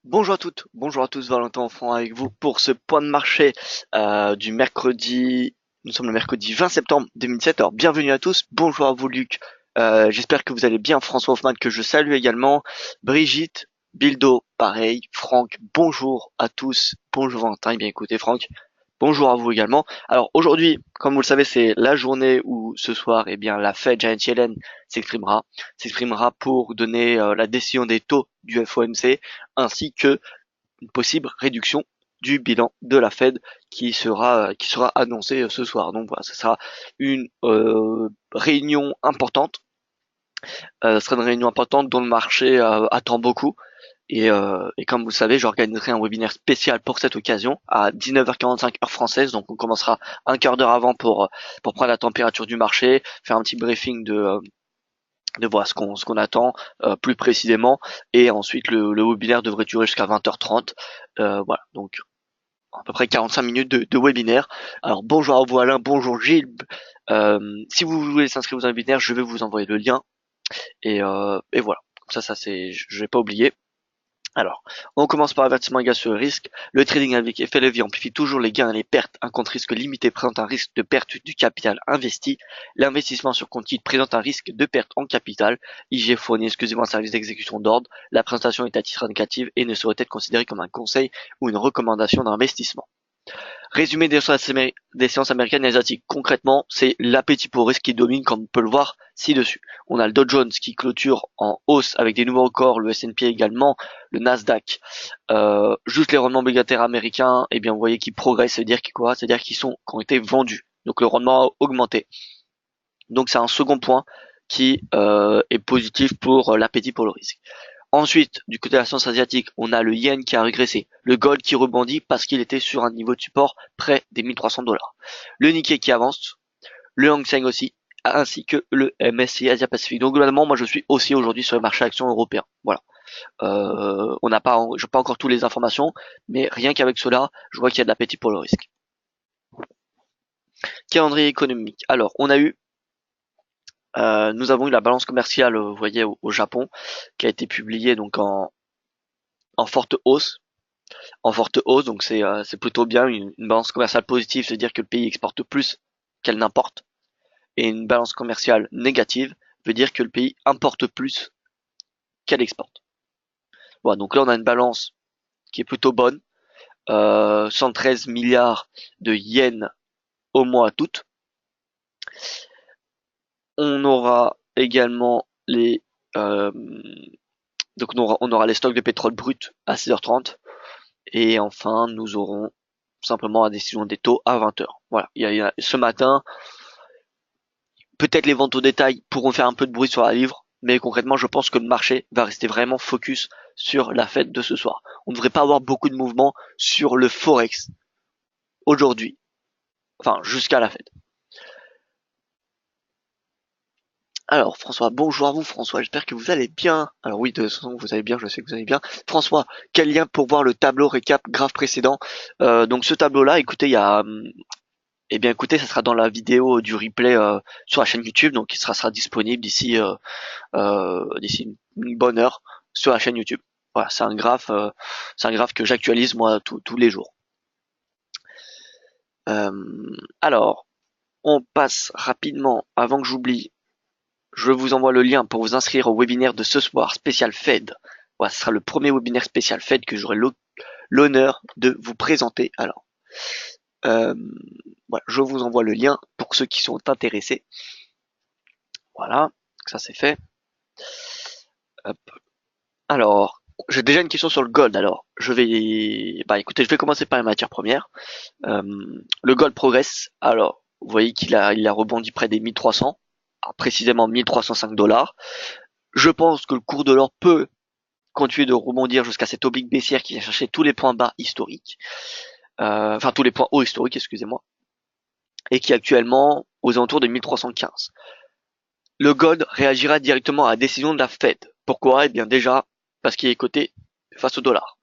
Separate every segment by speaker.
Speaker 1: Bonjour à toutes, bonjour à tous, Valentin Enfant avec vous pour ce point de marché du mercredi. Nous sommes le mercredi 20 septembre 2017. Alors bienvenue à tous, bonjour à vous Luc. J'espère que vous allez bien. François Hoffman que je salue également. Brigitte, Bildo, pareil. Franck, bonjour à tous. Bonjour Valentin. Eh bien écoutez Franck, bonjour à vous également. Alors aujourd'hui, comme vous le savez, c'est la journée où ce soir, eh bien la Fed Janet Yellen s'exprimera pour donner la décision des taux du FOMC ainsi que une possible réduction du bilan de la Fed qui sera annoncée ce soir. Donc voilà, ce sera une réunion importante. Ce sera une réunion importante dont le marché attend beaucoup. Et comme vous le savez, j'organiserai un webinaire spécial pour cette occasion à 19h45 heure française. Donc on commencera un quart d'heure avant pour prendre la température du marché, faire un petit briefing de voir ce qu'on attend plus précisément, et ensuite le webinaire devrait durer jusqu'à 20h30. Voilà, donc à peu près 45 minutes de webinaire. Alors bonjour à vous Alain, bonjour Gilles. Si vous voulez s'inscrire aux webinaires, je vais vous envoyer le lien, et voilà. Ça c'est, je vais pas oublier. Alors, on commence par l'avertissement égal sur le risque. Le trading avec effet levier amplifie toujours les gains et les pertes. Un compte risque limité présente un risque de perte du capital investi. L'investissement sur compte titre présente un risque de perte en capital. IG fournit exclusivement un service d'exécution d'ordre. La présentation est à titre indicatif et ne saurait être considérée comme un conseil ou une recommandation d'investissement. Résumé des séances américaines et asiatiques. Concrètement, c'est l'appétit pour risque qui domine, comme on peut le voir ci-dessus. On a le Dow Jones qui clôture en hausse avec des nouveaux records, le S&P également, le Nasdaq. Juste les rendements obligataires américains, eh bien vous voyez qu'ils progressent, c'est-à-dire qu'ils quoi? C'est-à-dire qu'ils ont été vendus. Donc le rendement a augmenté. Donc c'est un second point qui est positif pour l'appétit pour le risque. Ensuite, du côté de la séance asiatique, on a le yen qui a régressé, le gold qui rebondit parce qu'il était sur un niveau de support près des 1300 $. Le Nikkei qui avance, le Hang Seng aussi, ainsi que le MSCI Asia Pacifique. Donc globalement, moi je suis aussi aujourd'hui sur les marchés actions européens. Voilà. On n'a pas, je pas encore toutes les informations, mais rien qu'avec cela, je vois qu'il y a de l'appétit pour le risque. Calendrier économique. Alors, nous avons eu la balance commerciale, vous voyez, au Japon, qui a été publiée donc en forte hausse. Donc c'est plutôt bien. Une balance commerciale positive, c'est-à-dire que le pays exporte plus qu'elle n'importe, et une balance commerciale négative veut dire que le pays importe plus qu'elle exporte. Voilà, donc là on a une balance qui est plutôt bonne, 113 milliards de yens au mois d'août. On aura également euh, on aura les stocks de pétrole brut à 6h30, et enfin nous aurons simplement la décision des taux à 20h. Voilà, ce matin, peut-être les ventes au détail pourront faire un peu de bruit sur la livre, mais concrètement, je pense que le marché va rester vraiment focus sur la fête de ce soir. On ne devrait pas avoir beaucoup de mouvements sur le Forex aujourd'hui, enfin jusqu'à la fête. Alors François, bonjour à vous François, j'espère que vous allez bien. Alors oui, de toute façon vous allez bien, je sais que vous allez bien. François, quel lien pour voir le tableau récap graphe précédent? Donc ce tableau-là, écoutez, eh bien écoutez, ça sera dans la vidéo du replay sur la chaîne YouTube, donc il sera disponible d'ici une bonne heure sur la chaîne YouTube. Voilà, c'est un graphe que j'actualise moi tous les jours. Alors, on passe rapidement, avant que j'oublie, je vous envoie le lien pour vous inscrire au webinaire de ce soir spécial Fed. Voilà, ce sera le premier webinaire spécial Fed que j'aurai l'honneur de vous présenter. Alors, voilà, je vous envoie le lien pour ceux qui sont intéressés. Voilà, ça c'est fait. Hop. Alors, j'ai déjà une question sur le gold. Alors, écoutez, je vais commencer par les matières premières. Le gold progresse. Alors, vous voyez il a rebondi près des 1300, précisément 1305 $. Je pense que le cours de l'or peut continuer de rebondir jusqu'à cette oblique baissière qui vient chercher tous les points bas historiques, enfin tous les points hauts historiques, excusez-moi, et qui est actuellement aux alentours de 1315. Le gold réagira directement à la décision de la Fed. Pourquoi? Eh bien déjà, parce qu'il est coté face au dollar.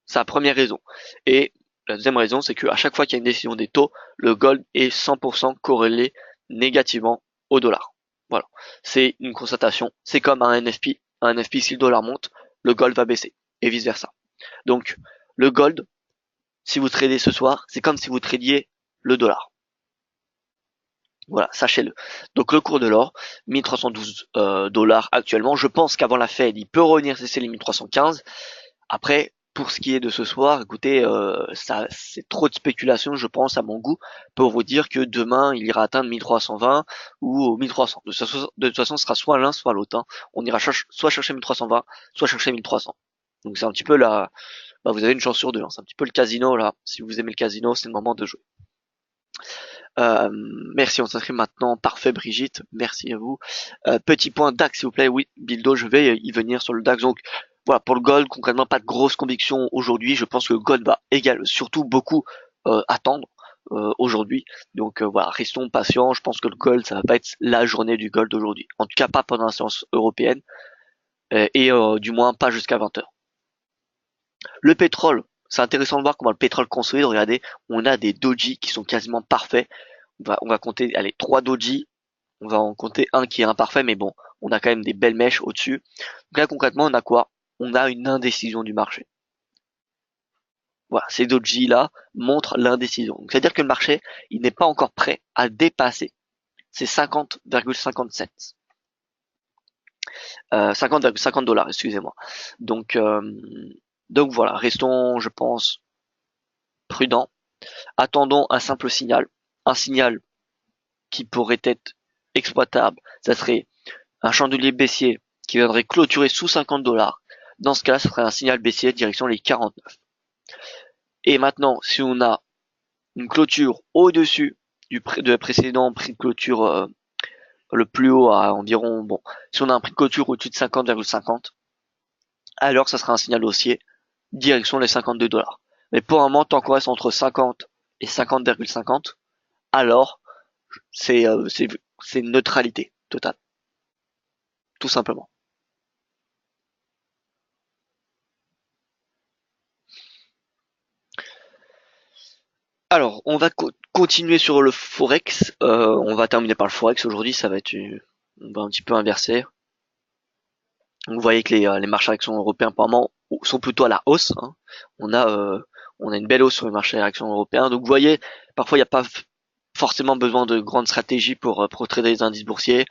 Speaker 1: C'est la première raison. Et la deuxième raison, c'est qu'à chaque fois qu'il y a une décision des taux, le gold est 100% corrélé négativement au dollar. Voilà. C'est une constatation. C'est comme un NFP. Un NFP, si le dollar monte, le gold va baisser. Et vice versa. Donc le gold, si vous tradez ce soir, c'est comme si vous tradiez le dollar. Voilà, sachez-le. Donc le cours de l'or, 1312 dollars actuellement. Je pense qu'avant la Fed, il peut revenir cesser les 1315. Après, pour ce qui est de ce soir, écoutez, ça, c'est trop de spéculation, je pense, à mon goût, pour vous dire que demain, il ira atteindre 1320 ou 1300. De toute façon, ce sera soit l'un, soit l'autre, hein. On ira soit chercher 1320, soit chercher 1300. Donc c'est un petit peu la, bah, vous avez une chance sur deux, hein. C'est un petit peu le casino, là. Si vous aimez le casino, c'est le moment de jouer. Euh, Merci, on s'inscrit maintenant. Parfait, Brigitte. Merci à vous. Petit point DAX, s'il vous plaît. Oui, Bildo, je vais y venir sur le DAX. Donc, voilà, pour le gold, concrètement, pas de grosse conviction aujourd'hui. Je pense que le gold va surtout beaucoup attendre aujourd'hui. Donc voilà, restons patients. Je pense que le gold, ça va pas être la journée du gold aujourd'hui. En tout cas, pas pendant la séance européenne du moins pas jusqu'à 20h. Le pétrole, c'est intéressant de voir comment le pétrole consolide. Regardez, on a des doji qui sont quasiment parfaits. On va compter, allez, 3 doji. On va en compter un qui est imparfait, mais bon, on a quand même des belles mèches au-dessus. Donc là, concrètement, on a quoi? On a une indécision du marché. Voilà, ces doji là montrent l'indécision. C'est-à-dire que le marché, il n'est pas encore prêt à dépasser ces 50,57. 50,50 dollars, excusez-moi. Donc, euh, donc voilà, restons, je pense, prudents. Attendons un simple signal. Un signal qui pourrait être exploitable, ça serait un chandelier baissier qui viendrait clôturer sous 50 dollars. Dans ce cas, ce serait un signal baissier direction les 49. Et maintenant, si on a une clôture au-dessus de précédent prix de clôture le plus haut à environ, bon, si on a un prix de clôture au-dessus de 50,50, alors ça sera un signal haussier direction les 52 dollars. Mais pour un moment, tant qu'on reste entre 50 et 50,50, alors c'est une neutralité totale, tout simplement. Alors, on va continuer sur le forex. On va terminer par le forex aujourd'hui. Ça va être, on va un petit peu inverser. Vous voyez que les marchés actions européens pour le moment sont plutôt à la hausse, hein. On a euh, on a une belle hausse sur les marchés actions européens. Donc vous voyez, parfois il n'y a pas forcément besoin de grandes stratégies pour trader les indices boursiers.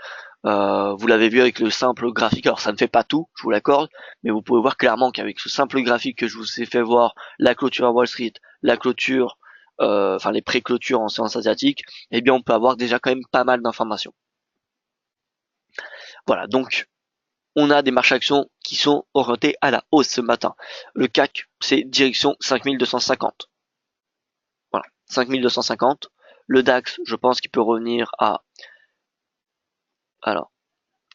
Speaker 1: Vous l'avez vu avec le simple graphique. Alors ça ne fait pas tout, je vous l'accorde, mais vous pouvez voir clairement qu'avec ce simple graphique que je vous ai fait voir, la clôture à Wall Street, la clôture, enfin les pré-clôtures en séance asiatique, eh bien on peut avoir déjà quand même pas mal d'informations. Voilà, donc on a des marchés actions qui sont orientés à la hausse ce matin. Le CAC, c'est direction 5250. Voilà, 5250. Le DAX, je pense qu'il peut revenir à, alors,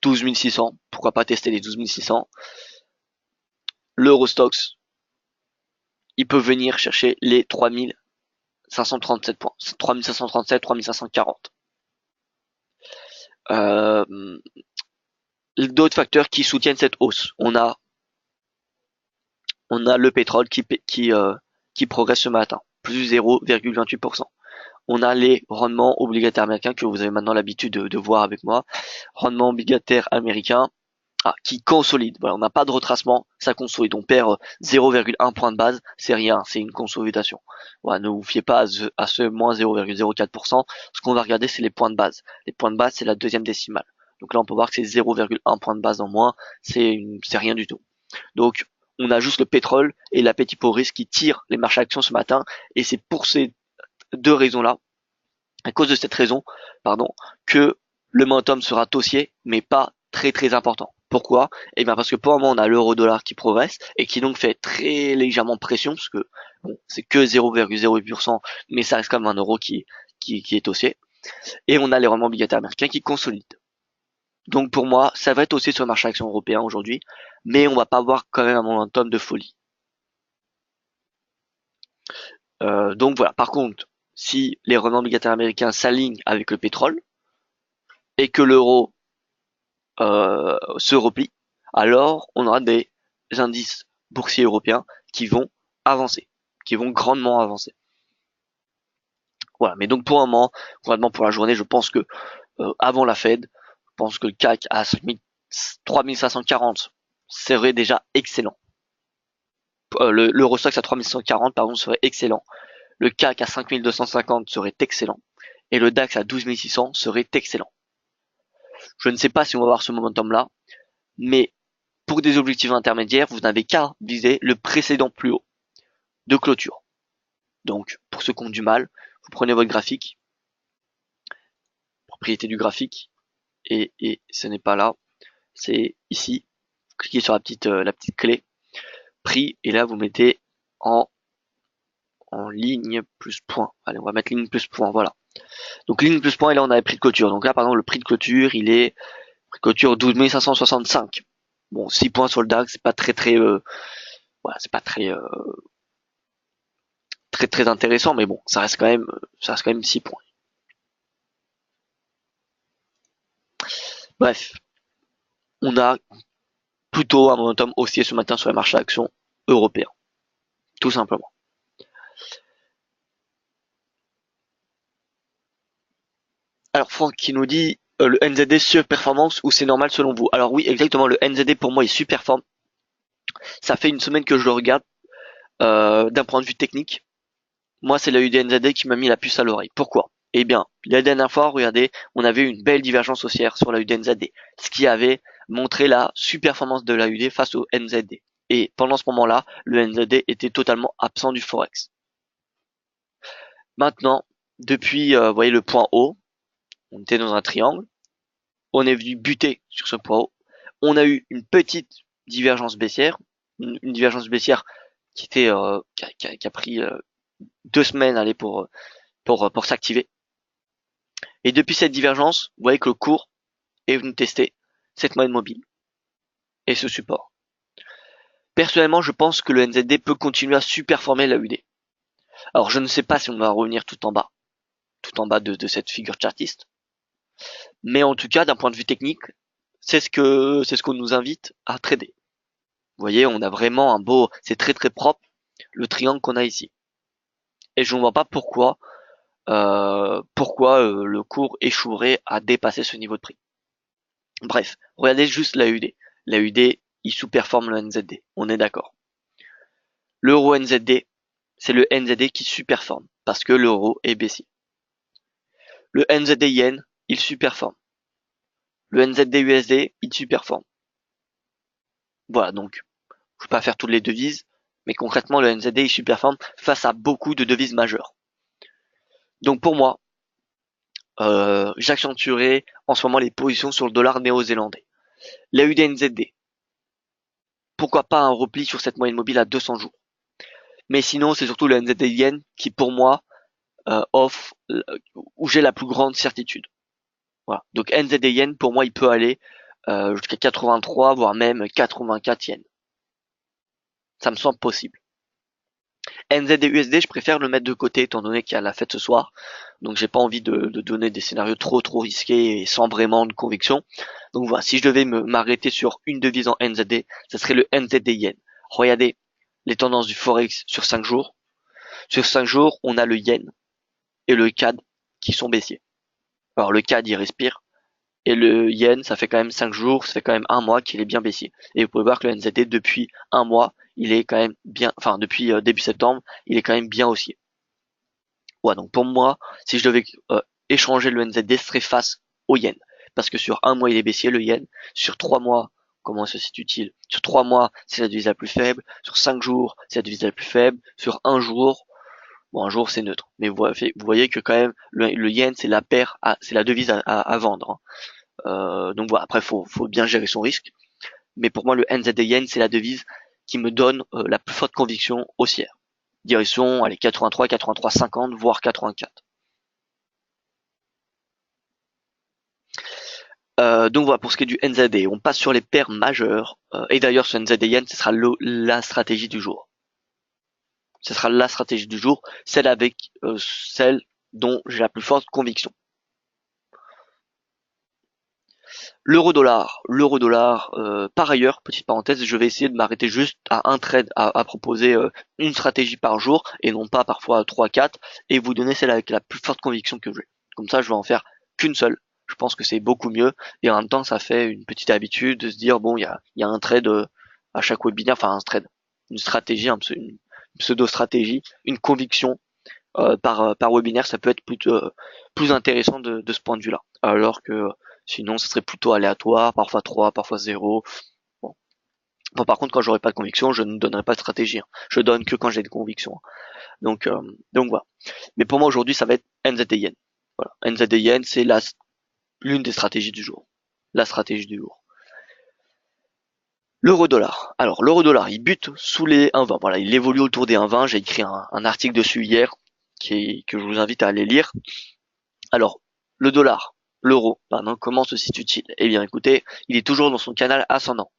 Speaker 1: 12 600. Pourquoi pas tester les 12 600. L'Eurostox, il peut venir chercher les 3537 points. 3537, 3540. D'autres facteurs qui soutiennent cette hausse. On a le pétrole qui progresse ce matin, plus 0,28%. On a les rendements obligataires américains que vous avez maintenant l'habitude de voir avec moi. Rendement obligataire américain qui consolide. Voilà, on n'a pas de retracement, ça consolide. On perd 0,1 point de base, c'est rien, c'est une consolidation. Voilà, ne vous fiez pas à ce moins 0,04%. Ce qu'on va regarder, c'est les points de base. Les points de base, c'est la deuxième décimale. Donc là, on peut voir que c'est 0,1 point de base en moins, c'est rien du tout. Donc, on a juste le pétrole et l'appétit pour risque qui tirent les marchés actions ce matin, et c'est pour ces deux raisons-là, à cause de cette raison, pardon, que le momentum sera haussier, mais pas très très important. Pourquoi? Eh bien parce que pour le moment on a l'euro-dollar qui progresse et qui donc fait très légèrement pression, parce que bon, c'est que 0,08%, mais ça reste quand même un euro qui est haussier. Et on a les rendements obligataires américains qui consolident. Donc pour moi, ça va être haussier sur le marché action européen aujourd'hui, mais on va pas avoir quand même un momentum de folie. Donc voilà. Par contre, si les rendements obligataires américains s'alignent avec le pétrole et que l'euro se replie, alors on aura des indices boursiers européens qui vont avancer, qui vont grandement avancer. Voilà. Mais donc pour un moment, concrètement pour la journée, je pense que avant la Fed, je pense que le CAC à 3540 serait déjà excellent l'Eurostoxx à 3140 pardon serait excellent. Le CAC à 5250 serait excellent. Et le DAX à 12600 serait excellent. Je ne sais pas si on va avoir ce momentum-là, mais pour des objectifs intermédiaires, vous n'avez qu'à viser le précédent plus haut de clôture. Donc, pour ceux qui ont du mal, vous prenez votre graphique, propriété du graphique, et ce n'est pas là, c'est ici. Vous cliquez sur la petite clé, prix, et là vous mettez en ligne plus point. Allez, on va mettre ligne plus point, voilà. Donc ligne plus point, et là on a le prix de clôture. Donc là, par exemple, le prix de clôture, il est prix de clôture 12 565. Bon, 6 points sur le DAX, c'est pas très voilà, c'est pas très intéressant, mais bon, ça reste quand même 6 points. Bref, on a plutôt un momentum haussier ce matin sur les marchés actions européens, tout simplement. Alors Franck qui nous dit le NZD surperformance ou c'est normal selon vous? Alors oui, exactement, le NZD pour moi il surperforme. Ça fait une semaine que je le regarde d'un point de vue technique. Moi, c'est l'œil du NZD qui m'a mis la puce à l'oreille. Pourquoi? Eh bien, la dernière fois, regardez, on avait une belle divergence haussière sur l'AUD NZD, ce qui avait montré la surperformance de l'AUD face au NZD. Et pendant ce moment-là, le NZD était totalement absent du Forex. Maintenant, depuis, vous voyez le point haut, on était dans un triangle, on est venu buter sur ce point haut, on a eu une petite divergence baissière, une divergence baissière qui était qui a pris 2 semaines aller pour s'activer. Et depuis cette divergence, vous voyez que le cours est venu tester cette moyenne mobile et ce support. Personnellement, je pense que le NZD peut continuer à superformer la UD. Alors, je ne sais pas si on va revenir tout en bas de cette figure chartiste, mais en tout cas, d'un point de vue technique, c'est ce qu'on nous invite à trader. Vous voyez, on a vraiment un beau, c'est très propre le triangle qu'on a ici. Et je ne vois pas pourquoi le cours échouerait à dépasser ce niveau de prix. Bref, regardez juste l'AUD. L'AUD, il sous-performe le NZD, on est d'accord. L'euro NZD, c'est le NZD qui sous-performe, parce que l'euro est baissier. Le NZD Yen, il sous-performe. Le NZD USD, il sous-performe. Voilà, donc, je ne vais pas faire toutes les devises, mais concrètement, le NZD, il sous-performe face à beaucoup de devises majeures. Donc pour moi, j'accentuerai en ce moment les positions sur le dollar néo-zélandais. L'AUD NZD, pourquoi pas un repli sur cette moyenne mobile à 200 jours. Mais sinon, c'est surtout le NZD Yen qui, pour moi, offre où j'ai la plus grande certitude. Voilà. Donc NZD Yen, pour moi, il peut aller jusqu'à 83, voire même 84 yens. Ça me semble possible. NZD USD, je préfère le mettre de côté étant donné qu'il y a la fête ce soir. Donc j'ai pas envie de donner des scénarios trop risqués et sans vraiment de conviction. Donc voilà, si je devais m'arrêter sur une devise en NZD, ça serait le NZD Yen. Regardez les tendances du Forex sur 5 jours. Sur 5 jours, on a le Yen et le CAD qui sont baissiers. Alors le CAD il respire et le Yen ça fait quand même 5 jours, ça fait quand même un mois qu'il est bien baissier. Et vous pouvez voir que le NZD depuis un mois, il est quand même bien, enfin depuis début septembre, il est quand même bien haussier. Ouais, donc pour moi, si je devais échanger le NZD, ce serait face au Yen. Parce que sur un mois il est baissier le Yen, sur 3 mois, comment se situe-t-il? Sur 3 mois, c'est la devise la plus faible, sur 5 jours, c'est la devise la plus faible, sur un jour, bon, un jour c'est neutre, mais vous voyez que quand même le yen c'est la paire, c'est la devise à vendre. Hein. Donc voilà, après faut bien gérer son risque. Mais pour moi le NZD yen c'est la devise qui me donne la plus forte conviction haussière. Direction, allez 83, 83, 50, voire 84. Donc voilà pour ce qui est du NZD, on passe sur les paires majeures. Et d'ailleurs ce NZD yen ce sera la stratégie du jour. Ce sera la stratégie du jour, celle dont j'ai la plus forte conviction. L'euro-dollar, par ailleurs, petite parenthèse, je vais essayer de m'arrêter juste à un trade, à proposer une stratégie par jour et non pas parfois 3, 4 et vous donner celle avec la plus forte conviction que j'ai. Comme ça, je vais en faire qu'une seule. Je pense que c'est beaucoup mieux et en même temps, ça fait une petite habitude de se dire bon, il y a un trade à chaque webinaire, enfin un trade. une stratégie, une pseudo-stratégie, une conviction par webinaire, ça peut être plus intéressant de ce point de vue-là. Alors que sinon, ça serait plutôt aléatoire, parfois 3, parfois 0. Bon. Bon, par contre, quand j'aurai pas de conviction, je ne donnerai pas de stratégie, hein. Je donne que quand j'ai des convictions. Donc, donc voilà. Mais pour moi aujourd'hui, ça va être NZD Yen. Voilà. NZD Yen, c'est l'une des stratégies du jour. La stratégie du jour. L'euro-dollar. Alors, l'euro-dollar, il bute sous les 1,20. Voilà, il évolue autour des 1,20. J'ai écrit un article dessus hier que je vous invite à aller lire. Alors, l'euro, pardon, comment se situe-t-il? Eh bien, écoutez, il est toujours dans son canal ascendant.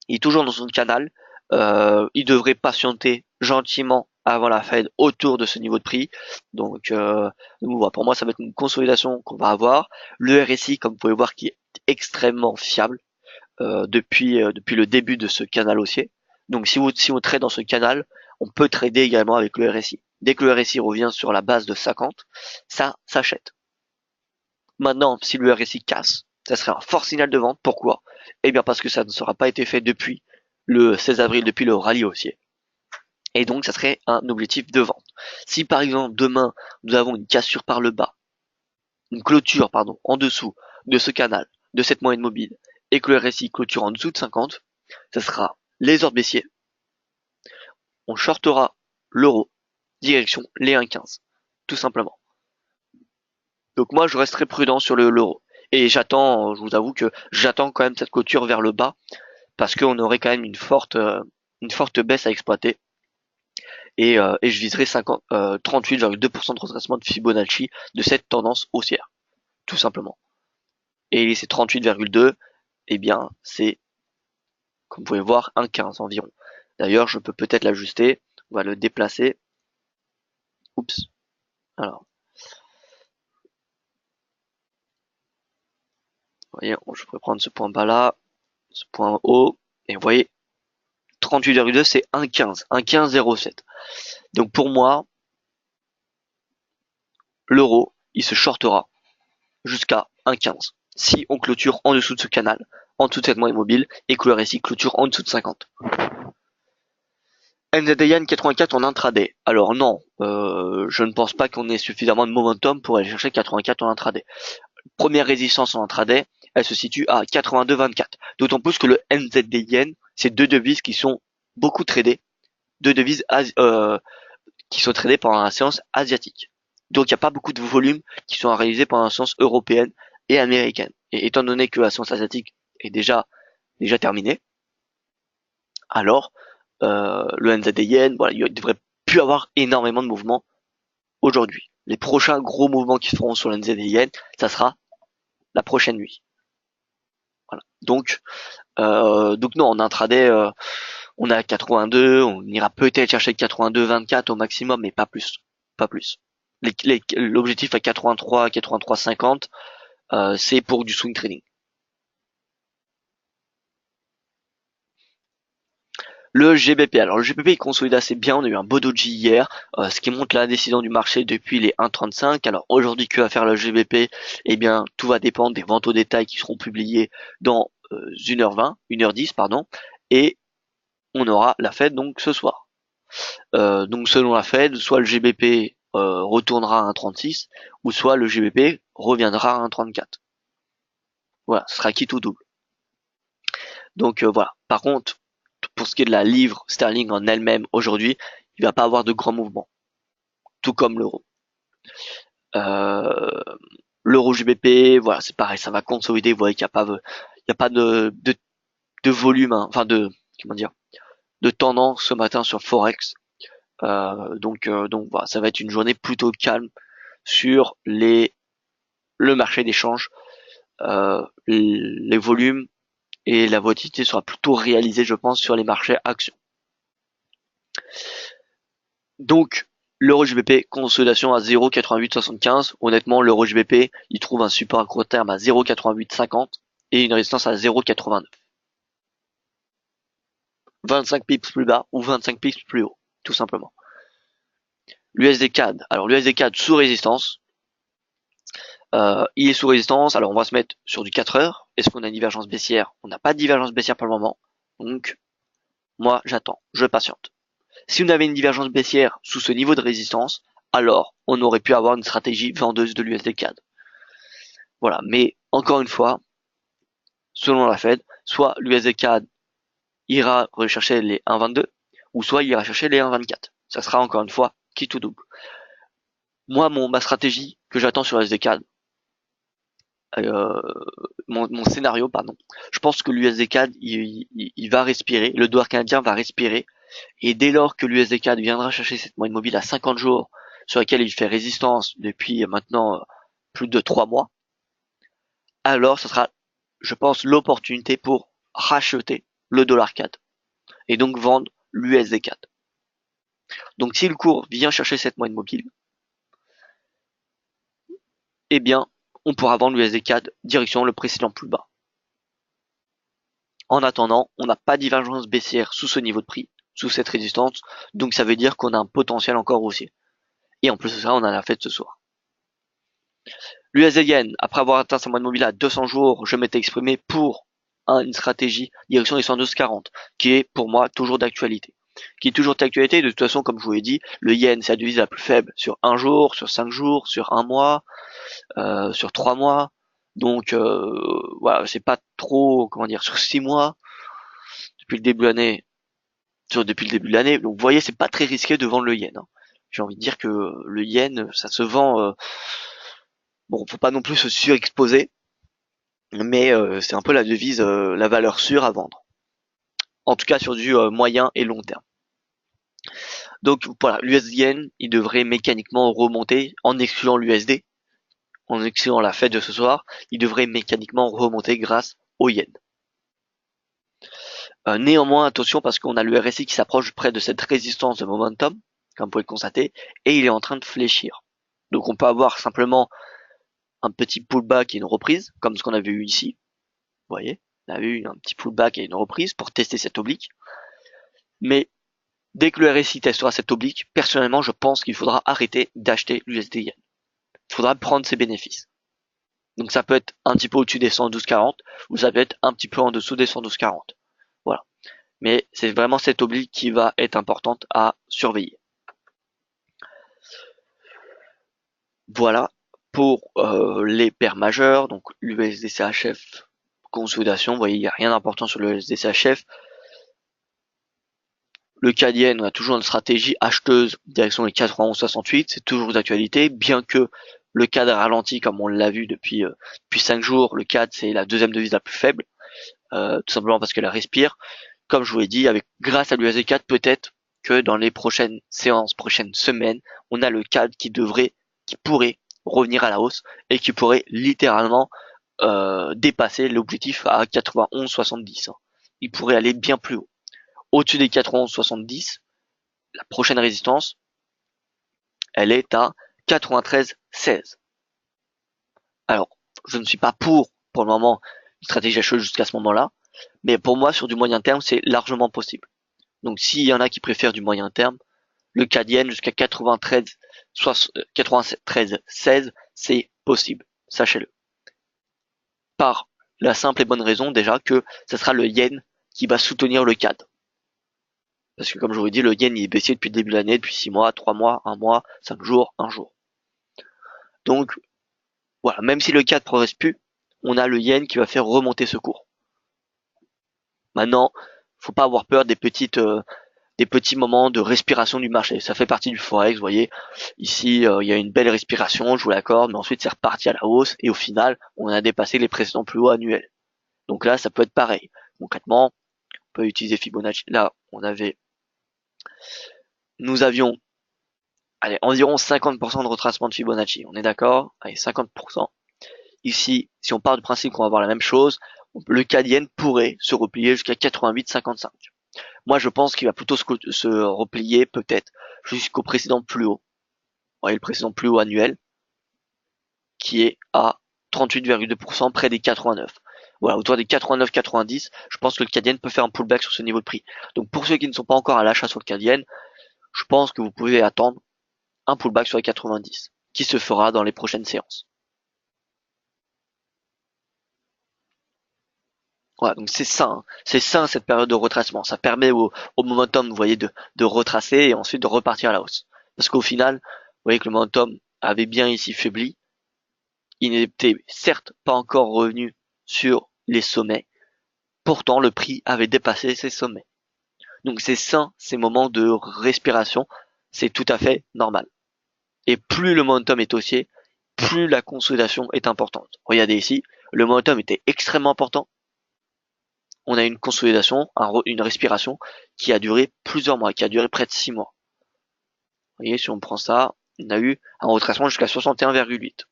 Speaker 1: Il est toujours dans son canal. Il devrait patienter gentiment avant la Fed autour de ce niveau de prix. Donc voilà, pour moi, ça va être une consolidation qu'on va avoir. Le RSI, comme vous pouvez voir, qui est extrêmement fiable depuis le début de ce canal haussier. Donc si on trade dans ce canal, on peut trader également avec le RSI. Dès que le RSI revient sur la base de 50, ça s'achète. Maintenant, si le RSI casse, ça serait un fort signal de vente. Pourquoi? Eh bien parce que ça ne sera pas été fait depuis le 16 avril, depuis le rallye haussier. Et donc ça serait un objectif de vente. Si par exemple demain nous avons une cassure par le bas, une clôture pardon, en dessous de ce canal, de cette moyenne mobile, et que le RSI clôture en dessous de 50, ça sera les ordres baissiers. On shortera l'euro, direction les 1,15, tout simplement. Donc moi je resterai prudent sur l'euro. Et je vous avoue que j'attends quand même cette clôture vers le bas, parce qu'on aurait quand même une forte baisse à exploiter. Et je viserai 38,2% de retracement de Fibonacci de cette tendance haussière, tout simplement. Et ces 38,2, eh bien, c'est, comme vous pouvez voir, 1,15 environ. D'ailleurs, je peux peut-être l'ajuster. On va le déplacer. Oups. Alors, vous voyez, je pourrais prendre ce point bas là, ce point haut, et vous voyez, 38,2, c'est 1,15, 1,15,07. Donc pour moi, l'euro, il se shortera jusqu'à 1,15. Si on clôture en dessous de ce canal, en dessous de cette moyenne mobile, et que le RSI clôture en dessous de 50. NZDN 84 en intraday. Alors non, je ne pense pas qu'on ait suffisamment de momentum pour aller chercher 84 en intraday. Première résistance en intraday, elle se situe à 82,24. D'autant plus que le NZDN, c'est deux devises qui sont beaucoup tradées, deux devises qui sont tradées pendant la séance asiatique. Donc il n'y a pas beaucoup de volumes qui sont réalisés pendant la séance européenne et américaine. Et étant donné que la séance asiatique est déjà terminée, alors le NZDN, voilà, il devrait plus avoir énormément de mouvements aujourd'hui. Les prochains gros mouvements qui se feront sur le NZDN, ça sera la prochaine nuit. Voilà. Donc non, en intraday, on est à 82, on ira peut-être chercher 82,24 au maximum, mais pas plus. Pas plus. L'objectif à 83, 83,50, c'est pour du swing trading. Le GBP, alors le GBP il consolide assez bien, on a eu un beau doji hier, ce qui montre la décision du marché depuis les 1,35. Alors aujourd'hui, que va faire le GBP? Eh bien, tout va dépendre des ventes au détail qui seront publiées dans 1h20, 1h10 pardon, et on aura la Fed donc ce soir. Donc selon la Fed, soit le GBP retournera à 1,36, ou soit le GBP reviendra à 1,34. Voilà, ce sera quitte ou double. Donc voilà. Par contre, pour ce qui est de la livre sterling en elle-même aujourd'hui, il va pas avoir de grands mouvements, tout comme l'euro. Euh, L'euro GBP, voilà, c'est pareil, ça va consolider. Vous voyez qu'il n'y a pas de volume, hein, enfin comment dire, de tendance ce matin sur Forex. Donc voilà, ça va être une journée plutôt calme sur le marché d'échange. Les volumes et la volatilité sera plutôt réalisée, je pense, sur les marchés actions. Donc, l'euro GBP, consolidation à 0,8875. Honnêtement, l'euro GBP, il trouve un support à court terme à 0,8850 et une résistance à 0,89. 25 pips plus bas ou 25 pips plus haut, tout simplement. L'USD CAD. Alors, l'USD CAD sous résistance. Il est sous résistance. Alors, on va se mettre sur du 4 heures. Est-ce qu'on a une divergence baissière? On n'a pas de divergence baissière pour le moment. Donc, moi j'attends, je patiente. Si on avait une divergence baissière sous ce niveau de résistance, alors on aurait pu avoir une stratégie vendeuse de l'USD CAD. Voilà, mais encore une fois, selon la Fed, soit l'USD CAD ira rechercher les 1,22, ou soit il ira chercher les 1,24. Ça sera encore une fois qui tout double. Moi, ma stratégie que j'attends sur l'USD CAD, mon scénario, pardon, je pense que l'USD CAD, il va respirer, le dollar canadien va respirer, et dès lors que l'USD CAD viendra chercher cette moyenne mobile à 50 jours, sur laquelle il fait résistance depuis maintenant plus de 3 mois, alors ce sera, je pense, l'opportunité pour racheter le dollar CAD, et donc vendre l'USD CAD. Donc si le cours vient chercher cette moyenne mobile, eh bien, on pourra vendre l'USD CAD direction le précédent plus bas. En attendant, on n'a pas de divergence baissière sous ce niveau de prix, sous cette résistance, donc ça veut dire qu'on a un potentiel encore haussier. Et en plus de ça, on en a fait ce soir. L'USD Yen, après avoir atteint sa moyenne mobile à 200 jours, je m'étais exprimé pour une stratégie direction les 112,40, qui est pour moi toujours d'actualité. Qui est toujours d'actualité, de toute façon, comme je vous l'ai dit, le yen c'est la devise la plus faible sur un jour, sur 5 jours, sur un mois, sur 3 mois. Donc voilà, c'est pas trop, comment dire, sur 6 mois, depuis le début de l'année, depuis le début de l'année. Donc vous voyez, c'est pas très risqué de vendre le yen. Hein. J'ai envie de dire que le yen, ça se vend. Bon, faut pas non plus se surexposer, mais c'est un peu la devise, la valeur sûre à vendre. En tout cas sur du moyen et long terme. Donc voilà, l'USD yen, il devrait mécaniquement remonter en excluant l'USD, en excluant la fête de ce soir, il devrait mécaniquement remonter grâce au yen. Néanmoins, attention parce qu'on a le RSI qui s'approche près de cette résistance de momentum, comme vous pouvez le constater, et il est en train de fléchir. Donc on peut avoir simplement un petit pullback et une reprise, comme ce qu'on avait eu ici. Vous voyez, on a eu un petit pullback et une reprise pour tester cette oblique. Mais dès que le RSI testera cette oblique, personnellement, je pense qu'il faudra arrêter d'acheter l'USD yen. Il faudra prendre ses bénéfices. Donc ça peut être un petit peu au-dessus des 112,40 ou ça peut être un petit peu en dessous des 112,40. Voilà. Mais c'est vraiment cette oblique qui va être importante à surveiller. Voilà pour les paires majeures, donc l'USD-CHF consolidation, vous voyez, il n'y a rien d'important sur le USD-CHF. Le CAD yen, on a toujours une stratégie acheteuse direction les 91,68, c'est toujours d'actualité, bien que le CAD ralenti comme on l'a vu depuis 5 jours, le CAD c'est la deuxième devise la plus faible, tout simplement parce qu'elle respire. Comme je vous l'ai dit, grâce à l'USD CAD, peut-être que dans les prochaines séances, prochaines semaines, on a le CAD qui pourrait revenir à la hausse et qui pourrait littéralement dépasser l'objectif à 91,70. Hein. Il pourrait aller bien plus haut. Au-dessus des 91,70, la prochaine résistance, elle est à 93,16. Alors, je ne suis pas pour le moment, une stratégie acheteuse jusqu'à ce moment-là, mais pour moi, sur du moyen terme, c'est largement possible. Donc, s'il y en a qui préfèrent du moyen terme, le CAD yen jusqu'à 93,16, c'est possible. Sachez-le. Par la simple et bonne raison, déjà, que ce sera le yen qui va soutenir le CAD. Parce que comme je vous l'ai dit, le yen il est baissier depuis le début de l'année, depuis 6 mois, 3 mois, 1 mois, 5 jours, 1 jour. Donc voilà, même si le CAD progresse plus, on a le yen qui va faire remonter ce cours. Maintenant, faut pas avoir peur des petits moments de respiration du marché. Ça fait partie du forex, vous voyez. Ici, il y a une belle respiration, je vous l'accorde, mais ensuite c'est reparti à la hausse et au final, on a dépassé les précédents plus hauts annuels. Donc là, ça peut être pareil. Concrètement, on peut utiliser Fibonacci. Là, nous avions environ 50% de retracement de Fibonacci. On est d'accord? Allez, 50%. Ici, si on part du principe qu'on va avoir la même chose, le CAD yen pourrait se replier jusqu'à 88,55. Moi, je pense qu'il va plutôt se replier peut-être jusqu'au précédent plus haut. Vous voyez le précédent plus haut annuel, qui est à 38,2%, près des 89. Voilà, autour des 89-90, je pense que le CAD yen peut faire un pullback sur ce niveau de prix. Donc pour ceux qui ne sont pas encore à l'achat sur le CAD yen, je pense que vous pouvez attendre un pullback sur les 90, qui se fera dans les prochaines séances. Voilà, donc c'est ça, hein. C'est ça cette période de retracement. Ça permet au momentum, vous voyez, de retracer et ensuite de repartir à la hausse. Parce qu'au final, vous voyez que le momentum avait bien ici faibli. Il n'était certes pas encore revenu sur les sommets. Pourtant, le prix avait dépassé ces sommets. Donc c'est ça, ces moments de respiration, c'est tout à fait normal. Et plus le momentum est haussier, plus la consolidation est importante. Regardez ici, le momentum était extrêmement important. On a une consolidation, une respiration qui a duré plusieurs mois, qui a duré près de 6 mois. Vous voyez, si on prend ça, on a eu un retracement jusqu'à 61,8.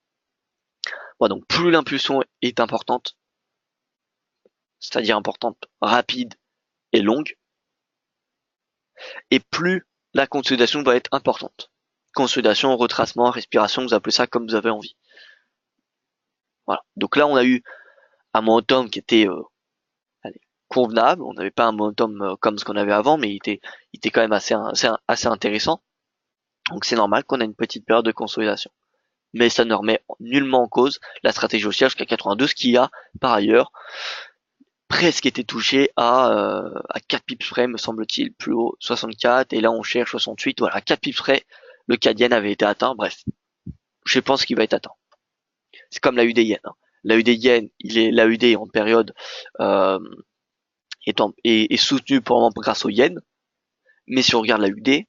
Speaker 1: Voilà, donc plus l'impulsion est importante, c'est-à-dire importante, rapide et longue, et plus la consolidation va être importante. Consolidation, retracement, respiration, vous appelez ça comme vous avez envie. Voilà. Donc là, on a eu un momentum qui était convenable. On n'avait pas un momentum comme ce qu'on avait avant, mais il était quand même assez intéressant. Donc c'est normal qu'on ait une petite période de consolidation. Mais ça ne remet nullement en cause la stratégie haussière jusqu'à 82, qui a par ailleurs presque été touché à 4 pips près, me semble-t-il, plus haut 64, et là on cherche 68. Voilà, à 4 pips près, le CAD yen avait été atteint. Bref, je pense qu'il va être atteint. C'est comme l'AUD yen. Hein. L'AUD yen, l'AUD en période est soutenu pour le moment grâce au yen. Mais si on regarde l'AUD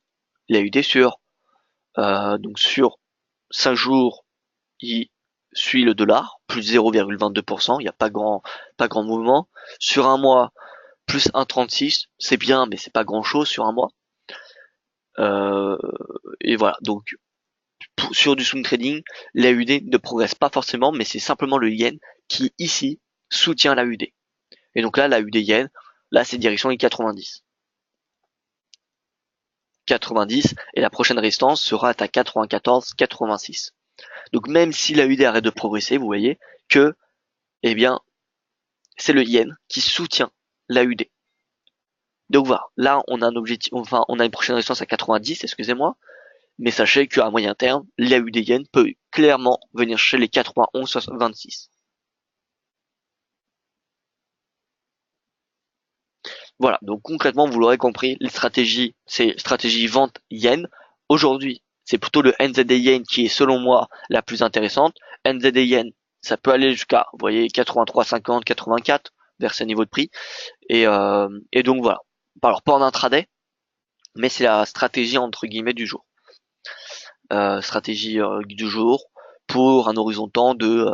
Speaker 1: donc sur 5 jours, il suit le dollar, plus 0,22%, il n'y a pas grand mouvement. Sur un mois, plus 1,36, c'est bien, mais c'est pas grand chose sur un mois. Et voilà, donc sur du swing trading, l'AUD ne progresse pas forcément, mais c'est simplement le yen qui ici soutient l'AUD. Et donc là, l'AUD yen, là c'est direction les 90. 90 et la prochaine résistance sera à 94,86. Donc même si l'AUD arrête de progresser, vous voyez que, eh bien, c'est le yen qui soutient l'AUD. Donc voilà, là on a un objectif, enfin on a une prochaine résistance à 90, excusez-moi, mais sachez qu'à moyen terme, l'AUD yen peut clairement venir chez les 91,26. Voilà, donc concrètement, vous l'aurez compris, les stratégies, c'est stratégie vente yen. Aujourd'hui, c'est plutôt le NZD yen qui est selon moi la plus intéressante. NZD yen, ça peut aller jusqu'à, vous voyez, 83,50, 84 vers ces niveaux de prix. Et donc voilà. Alors pas en intraday, mais c'est la stratégie entre guillemets du jour. Stratégie du jour pour un horizon de temps de,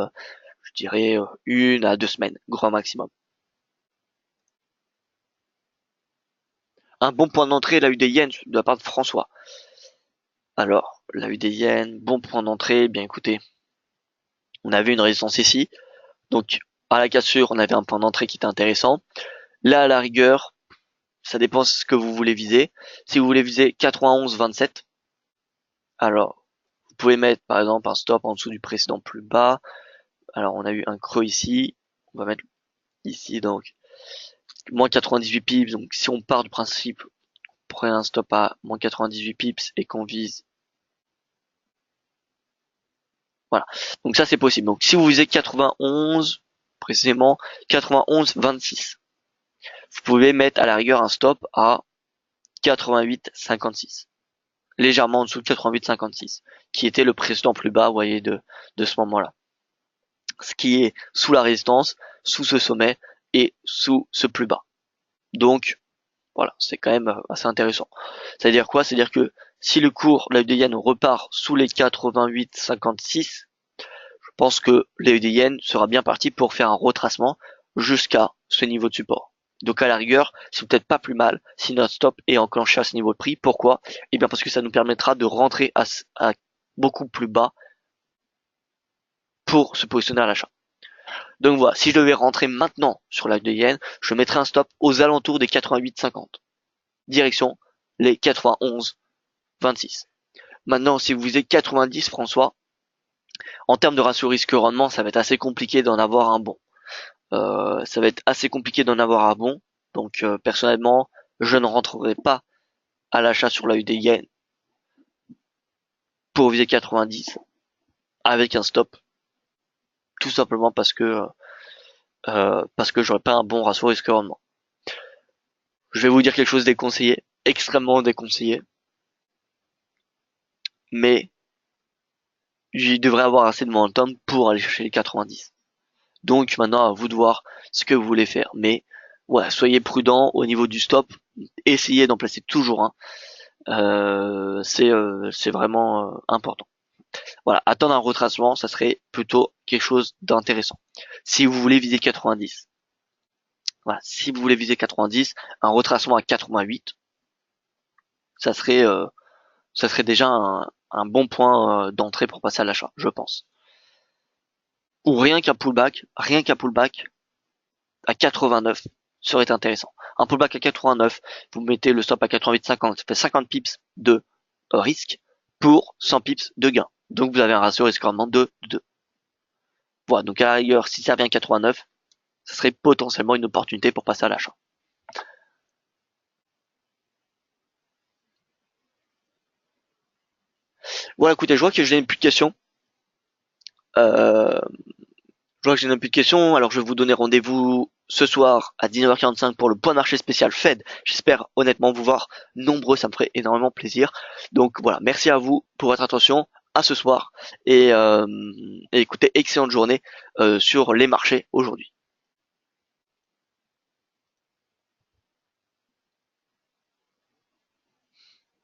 Speaker 1: je dirais, 1 à 2 semaines, grand maximum. Un bon point d'entrée, la UD yen de la part de François. Alors, la UD yen, bon point d'entrée, eh bien écoutez, on avait une résistance ici, donc à la cassure, on avait un point d'entrée qui était intéressant. Là, à la rigueur, ça dépend de ce que vous voulez viser. Si vous voulez viser 91,27, alors vous pouvez mettre par exemple un stop en dessous du précédent plus bas. Alors on a eu un creux ici, on va mettre ici donc moins 98 pips. Donc si on part du principe, on prend un stop à moins 98 pips et qu'on vise, voilà. Donc ça c'est possible. Donc si vous visez 91, précisément 91,26, vous pouvez mettre à la rigueur un stop à 88,56. Légèrement en dessous de 88,56, qui était le précédent plus bas, vous voyez, de ce moment-là. Ce qui est sous la résistance, sous ce sommet et sous ce plus bas. Donc, voilà, c'est quand même assez intéressant. C'est-à-dire quoi? C'est-à-dire que si le cours, l'AUD yen repart sous les 88,56, je pense que l'AUD yen sera bien parti pour faire un retracement jusqu'à ce niveau de support. Donc à la rigueur, c'est peut-être pas plus mal si notre stop est enclenché à ce niveau de prix. Pourquoi? Eh bien parce que ça nous permettra de rentrer à beaucoup plus bas pour se positionner à l'achat. Donc voilà, si je devais rentrer maintenant sur la yen, je mettrais un stop aux alentours des 88,50. Direction les 91,26. Maintenant, si vous visez 90, François, en termes de ratio risque-rendement, ça va être assez compliqué d'en avoir un bon. Ça va être assez compliqué d'en avoir un bon. Donc personnellement, je ne rentrerai pas à l'achat sur la yen pour viser 90 avec un stop. Tout simplement parce que parce que j'aurais pas un bon ratio risque-rendement. Je vais vous dire quelque chose déconseillé, extrêmement déconseillé, mais j'y devrais avoir assez de momentum pour aller chercher les 90. Donc maintenant à vous de voir ce que vous voulez faire. Mais voilà, soyez prudent au niveau du stop, essayez d'en placer toujours un. C'est vraiment important. Voilà, attendre un retracement, ça serait plutôt quelque chose d'intéressant. Si vous voulez viser 90, voilà, si vous voulez viser 90, un retracement à 88, ça serait déjà un bon point d'entrée pour passer à l'achat, je pense. Ou rien qu'un pullback à 89 serait intéressant. Un pullback à 89, vous mettez le stop à 88,50, ça fait 50 pips de risque pour 100 pips de gain. Donc vous avez un ratio risque-rendement de 2. Voilà, donc à la rigueur, si ça vient à 89, ça serait potentiellement une opportunité pour passer à l'achat. Voilà, écoutez, je vois que je n'ai plus de questions. Euh, je vois que je n'ai plus de questions, alors je vais vous donner rendez-vous ce soir à 19h45 pour le point de marché spécial Fed. J'espère honnêtement vous voir nombreux, ça me ferait énormément plaisir. Donc voilà, merci à vous pour votre attention, à ce soir, et écoutez, excellente journée sur les marchés aujourd'hui.